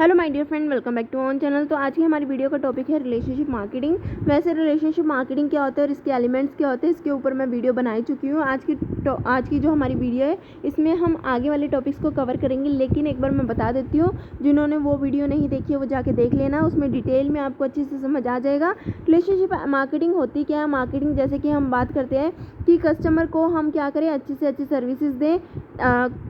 Hello my dear friend, welcome back to on channel. तो आज की हमारी वीडियो का टॉपिक है रिलेशनशिप मार्केटिंग। वैसे रिलेशनशिप मार्केटिंग क्या होता है और इसके एलिमेंट्स क्या होते हैं, इसके ऊपर मैं वीडियो बना चुकी हूँ। आज की जो हमारी वीडियो है इसमें हम आगे वाले टॉपिक्स को कवर करेंगे, लेकिन एक बार मैं बता देती हूँ, जिन्होंने वो वीडियो नहीं देखी है वो जाके देख लेना। उसमें डिटेल में आपको अच्छे से समझ आ जाएगा रिलेशनशिप मार्केटिंग होती क्या है। मार्केटिंग जैसे कि हम बात करते हैं कि कस्टमर को हम क्या करें, अच्छी से अच्छी सर्विसेज दें,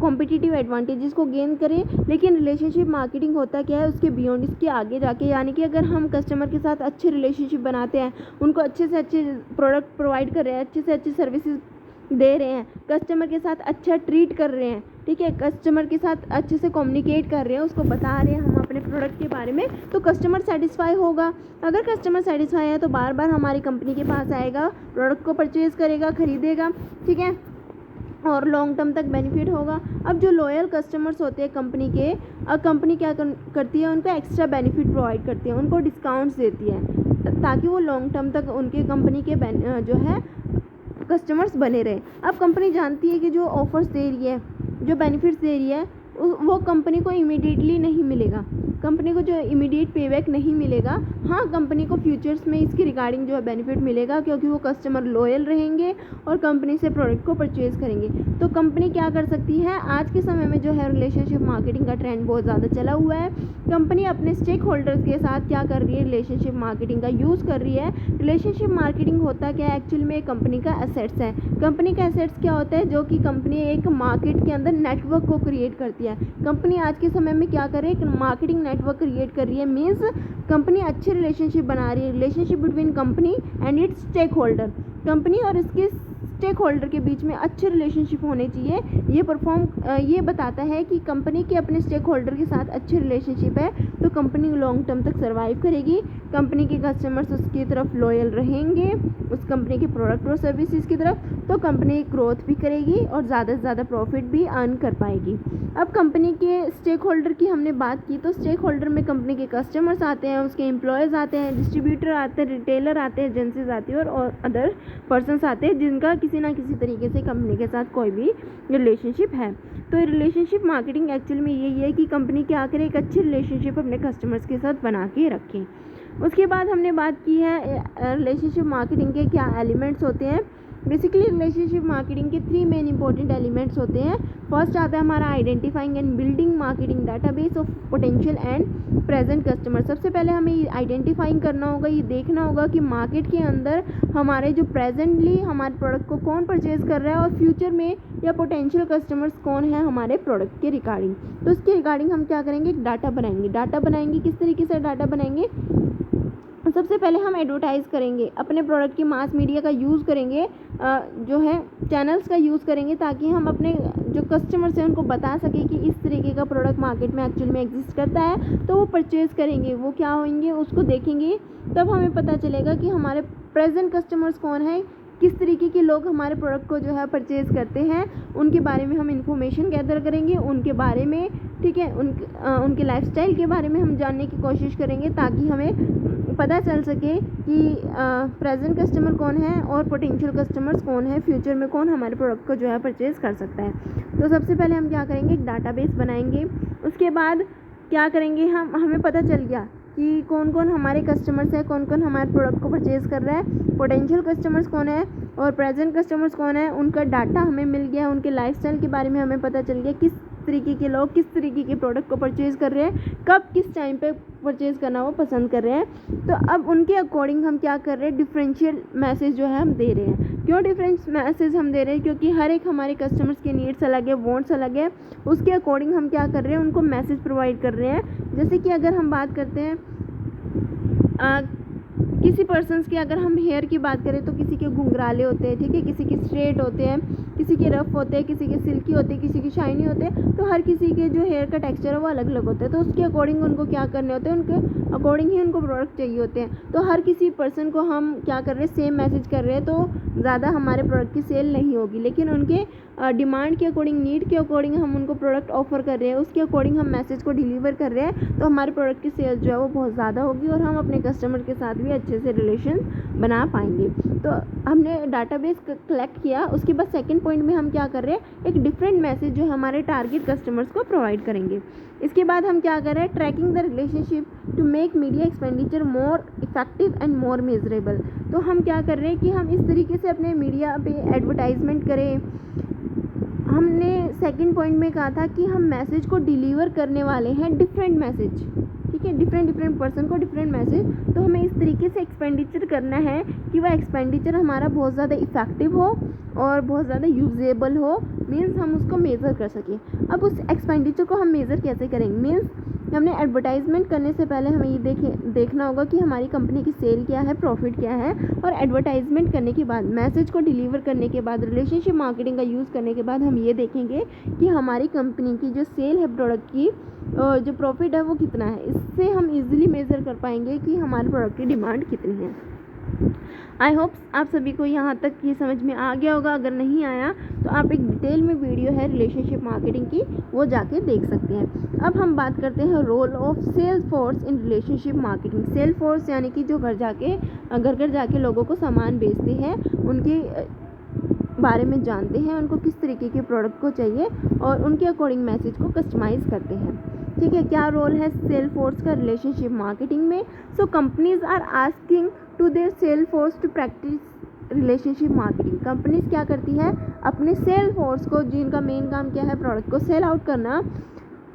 कॉम्पिटिटिव एडवांटेजेस को गेन करें। लेकिन रिलेशनशिप मार्केटिंग होता क्या है उसके बियॉन्ड, इसके आगे जाके, यानी कि अगर हम कस्टमर के साथ अच्छे रिलेशनशिप बनाते हैं, उनको अच्छे से अच्छे प्रोडक्ट प्रोवाइड कर रहे हैं, अच्छे से अच्छी सर्विसेज दे रहे हैं, कस्टमर के साथ अच्छा ट्रीट कर रहे हैं, ठीक है, कस्टमर के साथ अच्छे से कम्युनिकेट कर रहे हैं, उसको बता रहे हैं हम अपने प्रोडक्ट के बारे में, तो कस्टमर सेटिस्फाई होगा। अगर कस्टमर सेटिस्फाई है तो बार बार हमारी कंपनी के पास आएगा, प्रोडक्ट को परचेज़ करेगा, ख़रीदेगा, ठीक है, और लॉन्ग टर्म तक बेनिफिट होगा। अब जो लॉयल कस्टमर्स होते हैं कंपनी के, कंपनी क्या करती है, उनको एक्स्ट्रा बेनिफिट प्रोवाइड करती है, उनको डिस्काउंट्स देती है ताकि वो लॉन्ग टर्म तक उनके कंपनी के जो है कस्टमर्स बने रहे। अब कंपनी जानती है कि जो ऑफर्स दे रही है, जो बेनिफिट्स दे रही है, वो कंपनी को इमीडिएटली नहीं मिलेगा, कंपनी को जो इमीडिएट पेबैक नहीं मिलेगा। हाँ, कंपनी को फ्यूचर्स में इसके रिगार्डिंग जो है बेनिफिट मिलेगा, क्योंकि वो कस्टमर लॉयल रहेंगे और कंपनी से प्रोडक्ट को परचेज़ करेंगे। तो कंपनी क्या कर सकती है, आज के समय में जो है रिलेशनशिप मार्केटिंग का ट्रेंड बहुत ज़्यादा चला हुआ है। कंपनी अपने स्टेक होल्डर्स के साथ क्या कर रही है, रिलेशनशिप मार्केटिंग का यूज़ कर रही है। रिलेशनशिप मार्केटिंग होता क्या है, एक्चुअल में कंपनी का एसेट्स है। कंपनी का एसेट्स क्या होता है, जो कि कंपनी एक मार्केट के अंदर नेटवर्क को क्रिएट करती है। कंपनी आज के समय में क्या कर रही है, मार्केटिंग नेटवर्क क्रिएट कर रही है। मीन्स कंपनी अच्छे रिलेशनशिप बना रही है, relationship between company and its stakeholder. Company और इसके स्टेक होल्डर के बीच में अच्छे रिलेशनशिप होने चाहिए। ये बताता है कि कंपनी के अपने स्टेक होल्डर के साथ अच्छे रिलेशनशिप है तो कंपनी लॉन्ग टर्म तक सर्वाइव करेगी, कंपनी के कस्टमर्स उसकी तरफ लॉयल रहेंगे, उस कंपनी के प्रोडक्ट और सर्विसेज की तरफ, तो कंपनी ग्रोथ भी करेगी और ज़्यादा से ज़्यादा प्रॉफिट भी अर्न कर पाएगी। अब कंपनी के स्टेक होल्डर की हमने बात की, तो स्टेक होल्डर में कंपनी के कस्टमर्स आते हैं, उसके एम्प्लॉयज़ आते हैं, डिस्ट्रीब्यूटर आते हैं, रिटेलर आते हैं, एजेंसीज आती है और अदर पर्सनस आते हैं जिनका किसी ना किसी तरीके से कंपनी के साथ कोई भी रिलेशनशिप है। तो रिलेशनशिप मार्केटिंग एक्चुअल में यही है कि कंपनी क्या करे, एक अच्छी रिलेशनशिप अपने कस्टमर्स के साथ बना के रखें। उसके बाद हमने बात की है रिलेशनशिप मार्केटिंग के क्या एलिमेंट्स होते हैं। बेसिकली रिलेशनशिप मार्केटिंग के 3 मेन इंपॉर्टेंट एलिमेंट्स होते हैं। फर्स्ट आता है हमारा identifying and building marketing database of potential and present customer. सबसे पहले हमें आइडेंटिफाइंग करना होगा, ये देखना होगा कि मार्केट के अंदर हमारे जो प्रेजेंटली हमारे प्रोडक्ट को कौन परचेज़ कर रहा है और फ्यूचर में या पोटेंशियल कस्टमर्स कौन है हमारे प्रोडक्ट के रिगार्डिंग। तो उसके रिगार्डिंग हम क्या करेंगे, डाटा बनाएंगे। किस तरीके से डाटा बनाएंगे, सबसे पहले हम एडवर्टाइज़ करेंगे, अपने प्रोडक्ट की मास मीडिया का यूज़ करेंगे, जो है चैनल्स का यूज़ करेंगे, ताकि हम अपने जो कस्टमर्स हैं उनको बता सकें कि इस तरीके का प्रोडक्ट मार्केट में एक्चुअल में एग्जिस्ट करता है, तो वो परचेज़ करेंगे। वो क्या होंगे, उसको देखेंगे, तब हमें पता चलेगा कि हमारे प्रेजेंट कस्टमर्स कौन है, किस तरीके के लोग हमारे प्रोडक्ट को जो है परचेज़ करते हैं, उनके बारे में हम इन्फॉर्मेशन गैदर करेंगे, उनके बारे में, ठीक है, उनके लाइफस्टाइल के बारे में हम जानने की कोशिश करेंगे, ताकि हमें पता चल सके कि प्रेजेंट कस्टमर कौन है और पोटेंशियल कस्टमर्स कौन है, फ्यूचर में कौन हमारे प्रोडक्ट को जो है परचेज़ कर सकता है। तो सबसे पहले हम क्या करेंगे, एक डाटाबेस बनाएंगे। उसके बाद क्या करेंगे, हमें पता चल गया कि कौन कौन हमारे कस्टमर्स हैं, कौन कौन हमारे प्रोडक्ट को परचेज़ कर रहा है, पोटेंशियल कस्टमर्स कौन है और प्रेजेंट कस्टमर्स कौन है, उनका डाटा हमें मिल गया, उनके लाइफस्टाइल के बारे में हमें पता चल गया, किस तरीके के लोग किस तरीके के प्रोडक्ट को परचेज़ कर रहे हैं, कब किस टाइम पे परचेज़ करना वो पसंद कर रहे हैं। तो अब उनके अकॉर्डिंग हम क्या कर रहे हैं, डिफरेंशियल मैसेज जो है हम दे रहे हैं। क्यों डिफरेंस मैसेज हम दे रहे हैं, क्योंकि हर एक हमारे कस्टमर्स के नीड्स अलग है, वांट्स अलग है, उसके अकॉर्डिंग हम क्या कर रहे हैं, उनको मैसेज प्रोवाइड कर रहे हैं। जैसे कि अगर हम बात करते हैं किसी पर्सन्स की, अगर हम हेयर की बात करें तो किसी के घुंघराले होते हैं, ठीक है, किसी के स्ट्रेट होते हैं, किसी के रफ होते हैं, किसी के सिल्की होते हैं, किसी के शाइनी होते हैं, तो हर किसी के जो हेयर का टेक्सचर है वो अलग अलग होता है, तो उसके अकॉर्डिंग उनको क्या करने होते हैं, उनके अकॉर्डिंग ही उनको प्रोडक्ट चाहिए होते हैं। तो हर किसी पर्सन को हम क्या कर रहे हैं, सेम मैसेज कर रहे हैं, तो ज़्यादा हमारे प्रोडक्ट की सेल नहीं होगी, लेकिन उनके डिमांड के अकॉर्डिंग, नीड के अकॉर्डिंग हम उनको प्रोडक्ट ऑफर कर रहे हैं, उसके अकॉर्डिंग हम मैसेज को डिलीवर कर रहे हैं, तो हमारे प्रोडक्ट की सेल जो है वो बहुत ज़्यादा होगी और हम अपने कस्टमर के साथ भी अच्छे से रिलेशन बना पाएंगे। तो हमने डाटाबेस कलेक्ट किया। उसके बाद सेकंड पॉइंट में हम क्या कर रहे हैं, एक डिफरेंट मैसेज जो हमारे टारगेट कस्टमर्स को प्रोवाइड करेंगे। इसके बाद हम क्या कर रहे हैं, tracking the relationship to make media expenditure more effective and more measurable. तो हम क्या कर रहे हैं कि हम इस तरीके से अपने मीडिया पे एडवर्टाइजमेंट करें। हमने सेकंड पॉइंट में कहा था कि हम मैसेज को डिलीवर करने वाले हैं डिफरेंट मैसेज, ठीक है, डिफरेंट पर्सन को डिफरेंट मैसेज। तो हमें इस तरीके से एक्सपेंडिचर करना है कि वह एक्सपेंडिचर हमारा बहुत ज़्यादा इफेक्टिव हो और बहुत ज़्यादा यूजेबल हो, मीन्स हम उसको मेज़र कर सकें। अब उस एक्सपेंडिचर को हम मेज़र कैसे करेंगे, मीन्स हमने एडवर्टाइजमेंट करने से पहले हमें ये देखना होगा कि हमारी कंपनी की सेल क्या है, प्रॉफिट क्या है, और एडवर्टाइजमेंट करने के बाद, मैसेज को डिलीवर करने के बाद, रिलेशनशिप मार्केटिंग का यूज़ करने के बाद हम ये देखेंगे कि हमारी कंपनी की जो सेल है प्रोडक्ट की, जो प्रॉफिट है वो कितना है। इससे हम इजीली मेज़र कर पाएंगे कि हमारे प्रोडक्ट की डिमांड कितनी है। आई होप आप सभी को यहाँ तक ये समझ में आ गया होगा। अगर नहीं आया तो आप एक डिटेल में वीडियो है रिलेशनशिप मार्केटिंग की, वो जाके देख सकते हैं। अब हम बात करते हैं role of sales force in relationship marketing. Sale force यानी कि जो घर घर जाके लोगों को सामान बेचते हैं, उनके बारे में जानते हैं, उनको किस तरीके के प्रोडक्ट को चाहिए और उनके अकॉर्डिंग मैसेज को कस्टमाइज़ करते हैं। ठीक है, क्या रोल है सेल फोर्स का रिलेशनशिप मार्केटिंग में। So companies are asking to their sale force to practise relationship marketing. Companies क्या करती है, अपने सेल फोर्स को, जिनका मेन काम क्या है प्रोडक्ट को सेल आउट करना,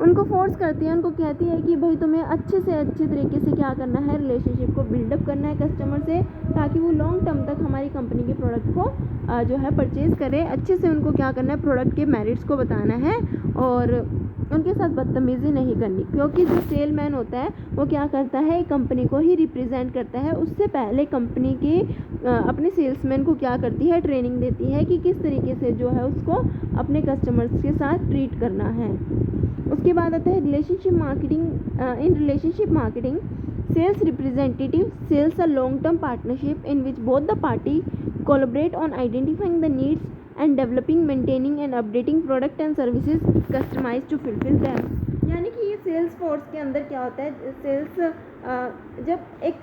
उनको फोर्स करती है, उनको कहती है कि भाई तुम्हें अच्छे से अच्छे तरीके से क्या करना है, रिलेशनशिप को बिल्डअप करना है कस्टमर से, ताकि वो लॉन्ग टर्म तक हमारी कंपनी के प्रोडक्ट को जो है परचेज़ करे। अच्छे से उनको क्या करना है, प्रोडक्ट के मेरिट्स को बताना है और उनके साथ बदतमीज़ी नहीं करनी, क्योंकि जो सेलमैन होता है वो क्या करता है, कंपनी को ही रिप्रेजेंट करता है। उससे पहले कंपनी के अपने सेल्समैन को क्या करती है, ट्रेनिंग देती है कि किस तरीके से जो है उसको अपने कस्टमर्स के साथ ट्रीट करना है। उसके बाद आता है relationship marketing. In relationship marketing sales representative sales a long term partnership in which both the party collaborate on identifying the needs and developing, maintaining and updating product and services customise to fulfil them. यानी कि ये sales force के अंदर क्या होता है, sales जब एक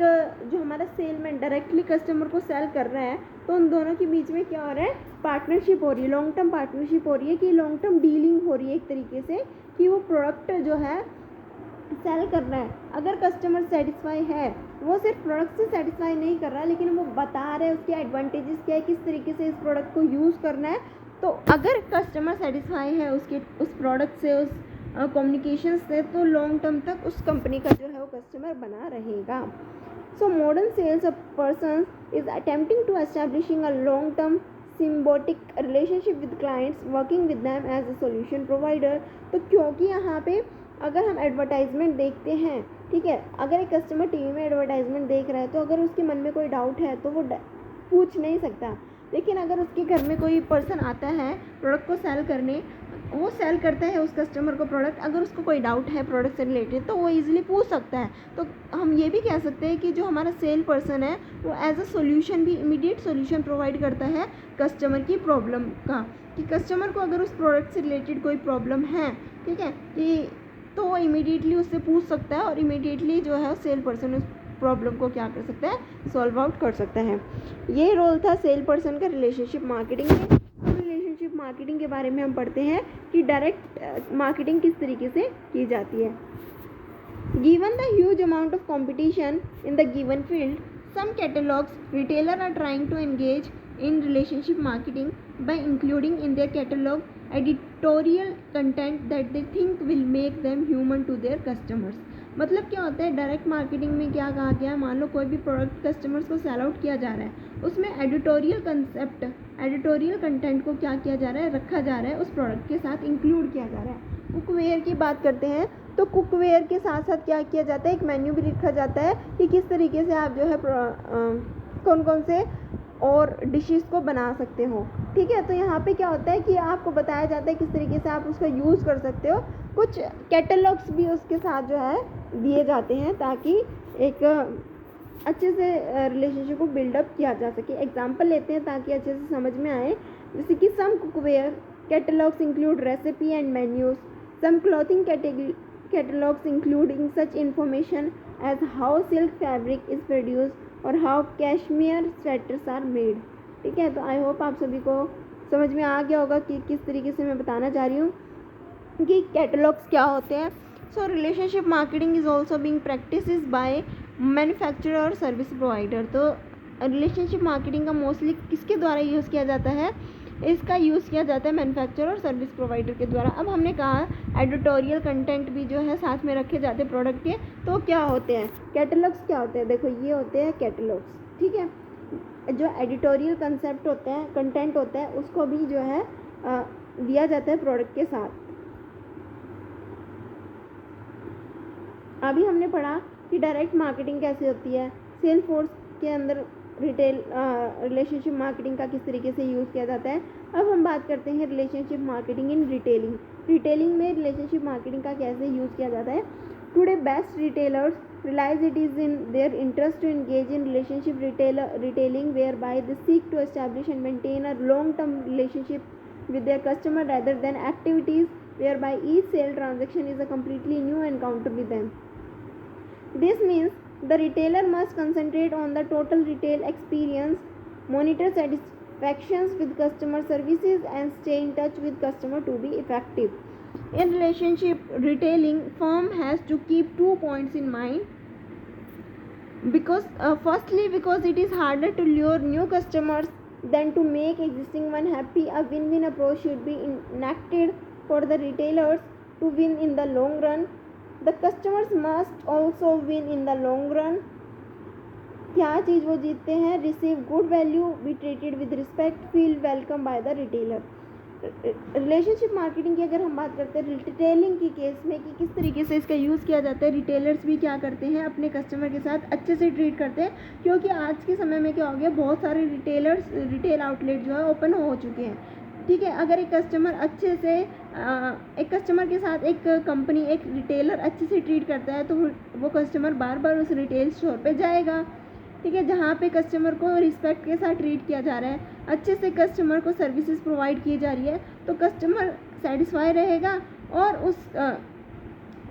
जो हमारा सेलमैन डायरेक्टली कस्टमर को सेल कर रहा है, तो उन दोनों के बीच में क्या हो रहा है, पार्टनरशिप हो रही है, लॉन्ग टर्म पार्टनरशिप हो रही है, कि लॉन्ग टर्म डीलिंग हो रही है एक तरीके से, कि वो प्रोडक्ट जो है सेल कर रहा है। अगर कस्टमर सेटिस्फाई है, वो सिर्फ प्रोडक्ट से सेटिस्फाई नहीं कर रहा है, लेकिन वो बता रहे हैं उसके एडवांटेजेस क्या है, किस तरीके से इस प्रोडक्ट को यूज़ करना है। तो अगर कस्टमर सेटिस्फाई है उस प्रोडक्ट से, उस कम्युनिकेशन से, तो लॉन्ग टर्म तक उस कंपनी का जो है वो कस्टमर बना रहेगा। So modern sales person is attempting to establishing a long term symbiotic relationship with clients, working with them as a solution provider. तो क्योंकि यहाँ पे अगर हम एडवर्टाइजमेंट देखते हैं, ठीक है, अगर एक कस्टमर टीवी में एडवर्टाइजमेंट देख रहा है, तो अगर उसके मन में कोई डाउट है तो वो पूछ नहीं सकता। लेकिन अगर उसके घर में कोई पर्सन आता है प्रोडक्ट को सेल करने, वो सेल करता है उस कस्टमर को प्रोडक्ट, अगर उसको कोई डाउट है प्रोडक्ट से रिलेटेड तो वो इजीली पूछ सकता है। तो हम ये भी कह सकते हैं कि जो हमारा सेल पर्सन है वो एज अ सॉल्यूशन भी इमीडिएट सॉल्यूशन प्रोवाइड करता है कस्टमर की प्रॉब्लम का, कि कस्टमर को अगर उस प्रोडक्ट से रिलेटेड कोई प्रॉब्लम है, ठीक है, कि तो वो इमीडिएटली उससे पूछ सकता है और इमीडिएटली जो है सेल पर्सन उस प्रॉब्लम को क्या कर सकता है, सॉल्व आउट कर सकता है। ये रोल था सेल पर्सन का रिलेशनशिप मार्केटिंग में। रिलेशनशिप मार्केटिंग के बारे में हम पढ़ते हैं कि डायरेक्ट मार्केटिंग किस तरीके से की जाती है। Given the huge amount of competition in the given field, some catalogues retailer are trying to engage in relationship marketing by including in their catalog editorial content that they think will make them human to their customers। मतलब क्या होता है, direct marketing में क्या कहा गया, मान लो कोई भी प्रोडक्ट कस्टमर्स को सेल आउट किया जा रहा है, उसमें एडिटोरियल कंसेप्ट, एडिटोरियल कंटेंट को क्या किया जा रहा है, रखा जा रहा है, उस प्रोडक्ट के साथ इंक्लूड किया जा रहा है। कुकवेयर की बात करते हैं तो कुकवेयर के साथ साथ क्या किया जाता है, एक मेन्यू भी लिखा जाता है कि किस तरीके से आप जो है कौन कौन से और डिशेस को बना सकते हो। ठीक है, तो यहाँ पे क्या होता है कि आपको बताया जाता है किस तरीके से आप उसका यूज़ कर सकते हो। कुछ कैटलॉग्स भी उसके साथ जो है दिए जाते हैं ताकि एक अच्छे से रिलेशनशिप को बिल्डअप किया जा सके। एग्जांपल लेते हैं ताकि अच्छे से समझ में आए, जैसे कि some cookware catalogues include recipe and menus, some clothing catalogs including such information as how silk fabric is produced और how cashmere sweaters are made। ठीक है, तो आई होप आप सभी को समझ में आ गया होगा कि किस तरीके से मैं बताना चाह रही हूँ कि कैटलॉग्स क्या होते हैं। So relationship marketing is also being practices by manufacturer और सर्विस प्रोवाइडर। तो रिलेशनशिप मार्केटिंग का मोस्टली किसके द्वारा यूज़ किया जाता है? इसका यूज़ किया जाता है मैन्युफैक्चरर और सर्विस प्रोवाइडर के द्वारा। अब हमने कहा एडिटोरियल कंटेंट भी जो है साथ में रखे जाते हैं प्रोडक्ट के, तो क्या होते हैं कैटलॉग्स? क्या होते हैं? देखो ये होते हैं कैटलॉग्स, ठीक है। जो एडिटोरियल कंसेप्ट होते हैं, कंटेंट होता है, उसको भी जो है दिया जाता है प्रोडक्ट के साथ। अभी हमने पढ़ा कि डायरेक्ट मार्केटिंग कैसे होती है, सेल फोर्स के अंदर रिटेल रिलेशनशिप मार्केटिंग का किस तरीके से यूज़ किया जाता है। अब हम बात करते हैं रिलेशनशिप मार्केटिंग इन रिटेलिंग। रिटेलिंग में रिलेशनशिप मार्केटिंग का कैसे यूज़ किया जाता है। Today best retailers realize it is in their interest to engage in relationship retailing whereby they seek to establish and maintain a long-term relationship with their customer rather than activities whereby each sale transaction is a completely new encounter with them. This means the retailer must concentrate on the total retail experience, monitor satisfactions with customer services and stay in touch with customer to be effective. In relationship retailing, firm has to keep 2 points in mind. Because firstly, because it is harder to lure new customers than to make existing one happy, a win-win approach should be enacted for the retailers to win in the long run. The customers must also win in the long run. क्या चीज़ वो जीतते हैं? Receive good value, be treated with respect, feel welcome by the retailer. Relationship marketing की अगर हम बात करते हैं रिटेलिंग की केस में कि किस तरीके से इसका यूज़ किया जाता है, रिटेलर्स भी क्या करते हैं, अपने कस्टमर के साथ अच्छे से ट्रीट करते हैं। क्योंकि आज के समय में क्या हो गया, बहुत सारे रिटेल आउटलेट जो है ओपन हो चुके हैं, ठीक है। अगर एक कस्टमर अच्छे से एक कस्टमर के साथ एक कंपनी, एक रिटेलर अच्छे से ट्रीट करता है तो वो कस्टमर बार बार उस रिटेल स्टोर पे जाएगा, ठीक है। जहाँ पे कस्टमर को रिस्पेक्ट के साथ ट्रीट किया जा रहा है, अच्छे से कस्टमर को सर्विसेज प्रोवाइड की जा रही है, तो कस्टमर सेटिस्फाई रहेगा और उस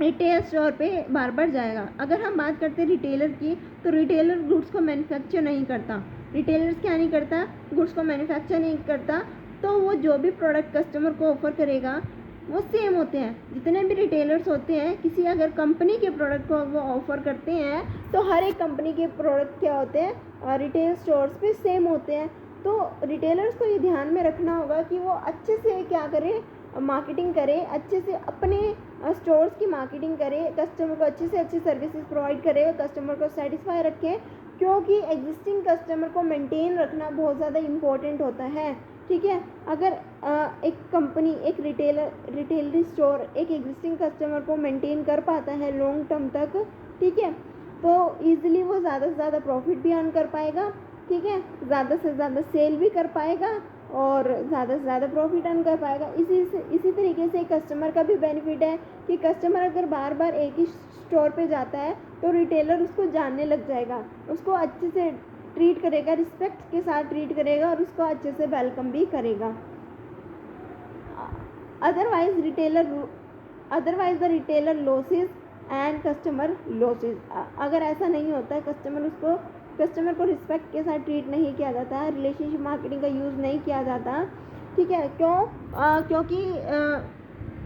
रिटेल स्टोर पे बार बार जाएगा। अगर हम बात करते हैं रिटेलर की, तो रिटेलर गुड्स को मैन्युफैक्चर नहीं करता। रिटेलर्स क्या नहीं करता? गुड्स को मैन्युफैक्चर नहीं करता। तो वो जो भी प्रोडक्ट कस्टमर को ऑफर करेगा वो सेम होते हैं। जितने भी रिटेलर्स होते हैं, किसी अगर कंपनी के प्रोडक्ट को वो ऑफ़र करते हैं तो हर एक कंपनी के प्रोडक्ट क्या होते हैं, रिटेल स्टोर्स पे सेम होते हैं। तो रिटेलर्स को ये ध्यान में रखना होगा कि वो अच्छे से क्या करें, मार्केटिंग करें, अच्छे से अपने स्टोर्स की मार्केटिंग करें, कस्टमर को अच्छी से अच्छी सर्विसेज प्रोवाइड करें, कस्टमर को सेटिस्फाई रखें। क्योंकि एग्जिस्टिंग कस्टमर को मेंटेन रखना बहुत ज़्यादा इम्पोर्टेंट होता है, ठीक है। अगर एक कंपनी, एक रिटेल स्टोर एक एग्जिस्टिंग कस्टमर को मेंटेन कर पाता है लॉन्ग टर्म तक, ठीक है, तो ईज़िली वो ज़्यादा से ज़्यादा प्रॉफिट भी अर्न कर पाएगा, ठीक है, ज़्यादा से ज़्यादा सेल भी कर पाएगा और ज़्यादा से ज़्यादा प्रॉफिट अर्न कर पाएगा। इसी तरीके से कस्टमर का भी बेनिफिट है कि कस्टमर अगर बार बार एक ही स्टोर पे जाता है तो रिटेलर उसको जानने लग जाएगा, उसको अच्छे से ट्रीट करेगा, रिस्पेक्ट के साथ ट्रीट करेगा और उसको अच्छे से वेलकम भी करेगा। Otherwise the retailer losses and customer losses. अगर ऐसा नहीं होता है, कस्टमर को रिस्पेक्ट के साथ ट्रीट नहीं किया जाता है, रिलेशनशिप मार्केटिंग का यूज़ नहीं किया जाता, ठीक है। क्योंकि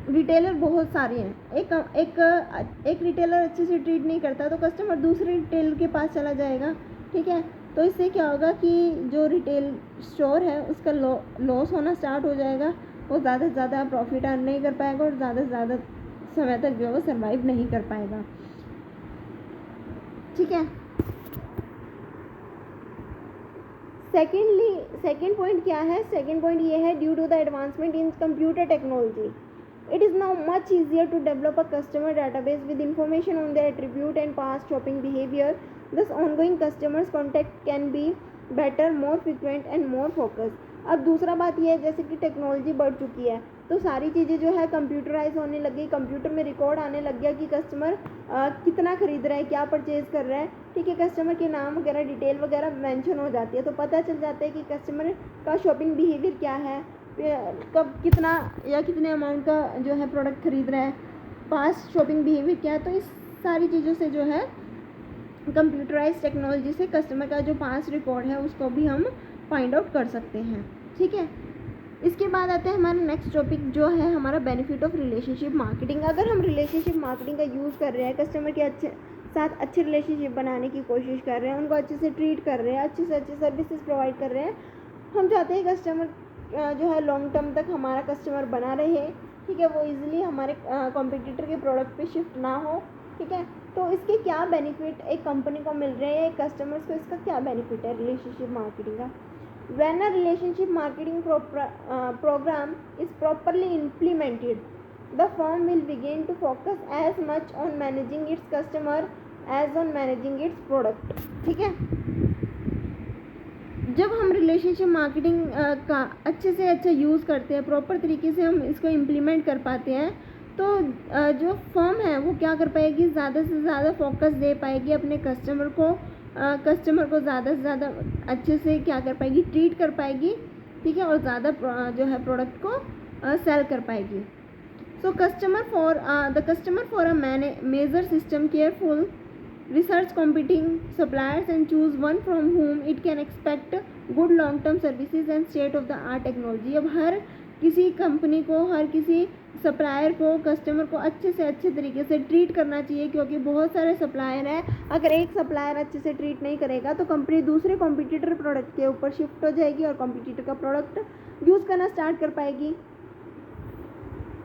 रिटेलर बहुत सारे हैं। एक रिटेलर अच्छे से ट्रीट नहीं करता तो कस्टमर दूसरे रिटेलर के पास चला जाएगा, ठीक है। तो इससे क्या होगा कि जो रिटेल स्टोर है उसका लॉस होना स्टार्ट हो जाएगा, वो ज़्यादा से ज़्यादा प्रॉफिट अर्न नहीं कर पाएगा और ज़्यादा से ज़्यादा समय तक जो है वो सर्वाइव नहीं कर पाएगा, ठीक है। सेकेंड पॉइंट क्या है? सेकेंड पॉइंट ये है, due to the advancement in computer technology it is now much easier to develop a customer database with information on their attribute and past shopping behavior. Thus ongoing customers contact can be better, more frequent and more focused. अब दूसरा बात ये है, जैसे कि technology बढ़ चुकी है तो सारी चीज़ें जो है कंप्यूटराइज होने लगी, कंप्यूटर में रिकॉर्ड आने लग गया कि कस्टमर कितना खरीद रहा है, क्या परचेज़ कर रहा है, ठीक है। कस्टमर के नाम वगैरह, डिटेल वगैरह मेंशन हो जाती है, तो पता चल जाता है कि कस्टमर का शॉपिंग बिहेवियर क्या है, कब कितना या कितने अमाउंट का जो है प्रोडक्ट खरीद रहा है, पास्ट शॉपिंग बिहेवियर क्या है। तो इस सारी चीज़ों से जो है कंप्यूटराइज टेक्नोलॉजी से कस्टमर का जो पास्ट रिकॉर्ड है उसको भी हम फाइंड आउट कर सकते हैं, ठीक है। इसके बाद आते हैं हमारा नेक्स्ट टॉपिक जो है हमारा बेनिफिट ऑफ रिलेशनशिप मार्केटिंग। अगर हम रिलेशनशिप मार्केटिंग का यूज़ कर रहे हैं, कस्टमर के साथ अच्छे रिलेशनशिप बनाने की कोशिश कर रहे हैं, उनको अच्छे से ट्रीट कर रहे हैं, अच्छे से अच्छी सर्विसेज प्रोवाइड कर रहे हैं, हम चाहते हैं कस्टमर जो है लॉन्ग टर्म तक हमारा कस्टमर बना रहे, ठीक है, वो इजीली हमारे कॉम्पिटिटर के प्रोडक्ट पे शिफ्ट ना हो, ठीक है। तो इसके क्या बेनिफिट एक कंपनी को मिल रहे हैं, कस्टमर्स को इसका क्या बेनिफिट है रिलेशनशिप मार्केटिंग का। When a relationship marketing program is properly implemented, the firm will begin to focus as much on managing its customer as on managing its product, ठीक है। जब हम रिलेशनशिप मार्केटिंग का अच्छे से अच्छा यूज़ करते हैं, प्रॉपर तरीके से हम इसको इम्प्लीमेंट कर पाते हैं, तो जो फर्म है वो क्या कर पाएगी, ज़्यादा से ज़्यादा फोकस दे पाएगी अपने कस्टमर को ज़्यादा से ज़्यादा अच्छे से क्या कर पाएगी, ट्रीट कर पाएगी, ठीक है, और ज़्यादा जो है प्रोडक्ट को सेल कर पाएगी। So the customer for a major system careful research competing suppliers and choose one from whom it can expect good long term services and state of the art technology। अब हर किसी company को, हर किसी supplier को, customer को अच्छे से अच्छे तरीके से ट्रीट करना चाहिए, क्योंकि बहुत सारे सप्लायर हैं। अगर एक सप्लायर अच्छे से ट्रीट नहीं करेगा तो कंपनी दूसरे कॉम्पिटिटर प्रोडक्ट के ऊपर शिफ्ट हो जाएगी और कॉम्पिटिटर का प्रोडक्ट यूज़ करना स्टार्ट कर पाएगी।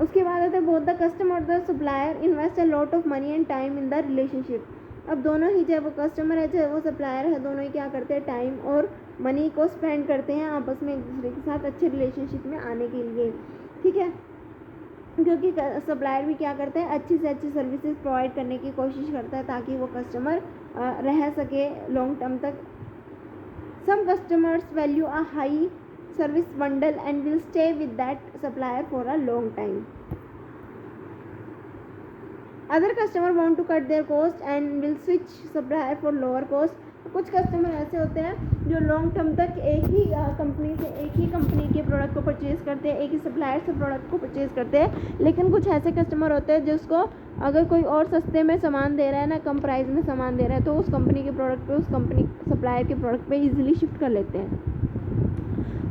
उसके बाद आता है बोथ द कस्टमर और the supplier invest a lot of money and time in the relationship. अब दोनों ही, चाहे वो कस्टमर है चाहे वो सप्लायर है, दोनों ही क्या करते हैं, टाइम और मनी को स्पेंड करते हैं आपस में एक दूसरे के साथ अच्छे रिलेशनशिप में आने के लिए, ठीक है। क्योंकि सप्लायर भी क्या करते हैं, अच्छी से अच्छी सर्विसेज प्रोवाइड करने की कोशिश करता है ताकि वो कस्टमर रह सके लॉन्ग टर्म तक। Some customers value a high service bundle and will stay with that supplier for a long time. Other customer want to cut their cost and will switch supplier for lower cost. कुछ customer ऐसे होते हैं जो long term तक एक ही company के product को परचेज़ करते हैं, एक ही सप्लायर से प्रोडक्ट को परचेज़ करते हैं। लेकिन कुछ ऐसे कस्टमर होते हैं जिसको अगर कोई और सस्ते में सामान दे रहा है ना, कम प्राइस में सामान दे रहा है, तो उस कंपनी के प्रोडक्ट पे, उस कंपनी सप्लायर के प्रोडक्ट पे इजीली शिफ्ट कर लेते हैं।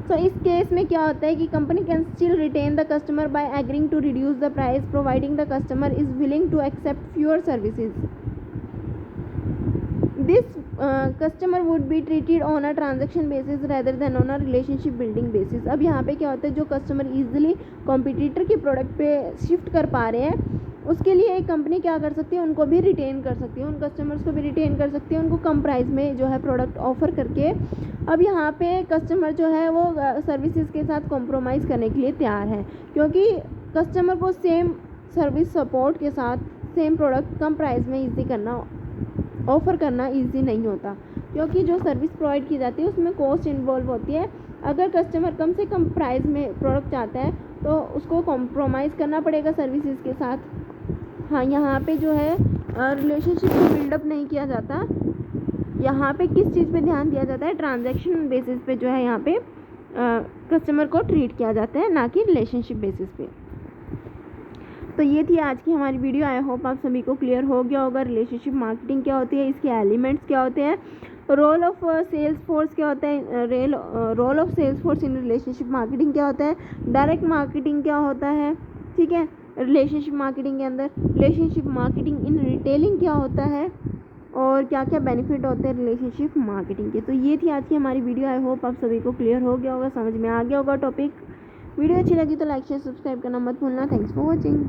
तो इस केस में क्या होता है कि company can still retain the customer by agreeing to reduce the price providing the customer is willing to accept fewer services. This customer would be treated on a transaction basis rather than on a relationship building basis. अब यहाँ पे क्या होता है, जो customer easily competitor के product पे shift कर पा रहे हैं, उसके लिए एक कंपनी क्या कर सकती है, उनको भी रिटेन कर सकती है, उन कस्टमर्स को भी रिटेन कर सकती है, उनको कम प्राइस में जो है प्रोडक्ट ऑफर करके। अब यहाँ पे कस्टमर जो है वो सर्विसेज के साथ कॉम्प्रोमाइज़ करने के लिए तैयार है, क्योंकि कस्टमर को सेम सर्विस सपोर्ट के साथ सेम प्रोडक्ट कम प्राइस में ऑफ़र करना ईजी नहीं होता, क्योंकि जो सर्विस प्रोवाइड की जाती है उसमें कॉस्ट इन्वॉल्व होती है। अगर कस्टमर कम से कम प्राइस में प्रोडक्ट चाहता है तो उसको कॉम्प्रोमाइज़ करना पड़ेगा सर्विसेज के साथ। हाँ, यहाँ पे जो है रिलेशनशिप को बिल्डअप नहीं किया जाता। यहाँ पे किस चीज़ पे ध्यान दिया जाता है, ट्रांजैक्शन बेसिस पे जो है यहाँ पे कस्टमर को ट्रीट किया जाता है, ना कि रिलेशनशिप बेसिस पे। तो ये थी आज की हमारी वीडियो। आई होप आप सभी को क्लियर हो गया होगा रिलेशनशिप मार्केटिंग क्या होती है, इसके एलिमेंट्स क्या होते हैं, रोल ऑफ सेल्स फोर्स क्या होता है, role of sales force in relationship marketing क्या होता है, डायरेक्ट मार्केटिंग क्या होता है, ठीक है, रिलेशनशिप मार्केटिंग के अंदर रिलेशनशिप मार्केटिंग इन रिटेलिंग क्या होता है, और क्या क्या बेनिफिट होते हैं रिलेशनशिप मार्केटिंग के। तो ये थी आज की हमारी वीडियो। आई होप आप सभी को क्लियर हो गया होगा, समझ में आ गया होगा टॉपिक। वीडियो अच्छी लगी तो लाइक शेयर सब्सक्राइब करना मत भूलना। Thanks for watching.